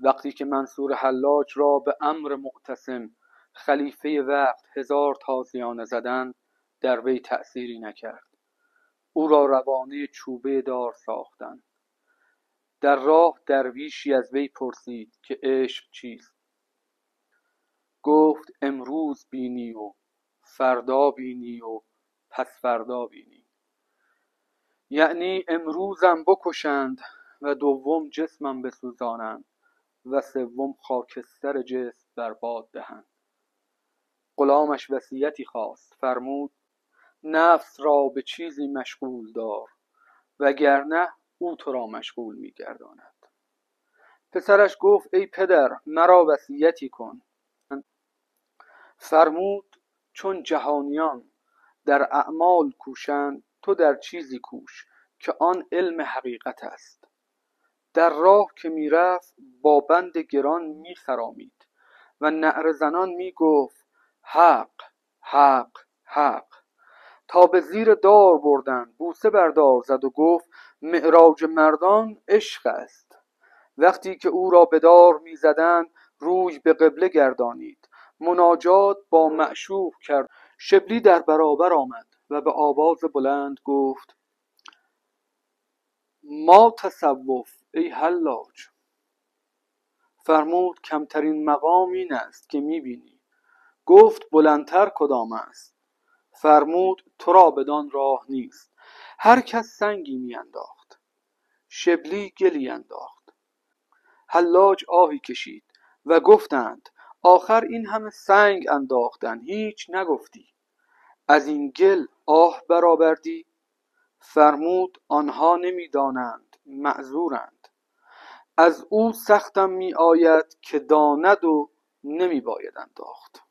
وقتی که منصور حلاج را به امر معتصم خلیفه وقت 1000 تازیانه زدند، در وی تأثیری نکرد. او را روانه چوبه دار ساختند. در راه درویشی از وی پرسید که عشق چیست؟ گفت امروز بینی و فردا بینی و پس فردا بینی. یعنی امروزم بکشند و دوم جسمم بسوزانند و سوم خاکستر جسم برباد دهند. غلامش وصیتی خواست، فرمود نفس را به چیزی مشغول دار وگرنه او تو را مشغول می‌گرداند. پسرش گفت ای پدر مرا وصیتی کن. فرمود چون جهانیان در اعمال کوشند تو در چیزی کوش که آن علم حقیقت است. در راه که میرفت با بند گران میخرامید و نعره زنان میگفت حق حق حق، تا به زیر دار بردند. بوسه بر دار زد و گفت معراج مردان عشق است. وقتی که او را به دار میزدند روی به قبله گردانید، مناجات با معشوق کرد. شبلی در برابر آمد و به آواز بلند گفت ما تصوف ای حلاج. فرمود کمترین مقام این است که میبینی. گفت بلندتر کدام است؟ فرمود تو را بدان راه نیست. هر کس سنگی میانداخت، شبلی گلی انداخت. حلاج آهی کشید و گفتند آخر این همه سنگ انداختن هیچ نگفتی، از این گل آه برآوردی؟ فرمود آنها نمیدانند، معذورند. از او سختم می آید که داند و نمی باید انداخت.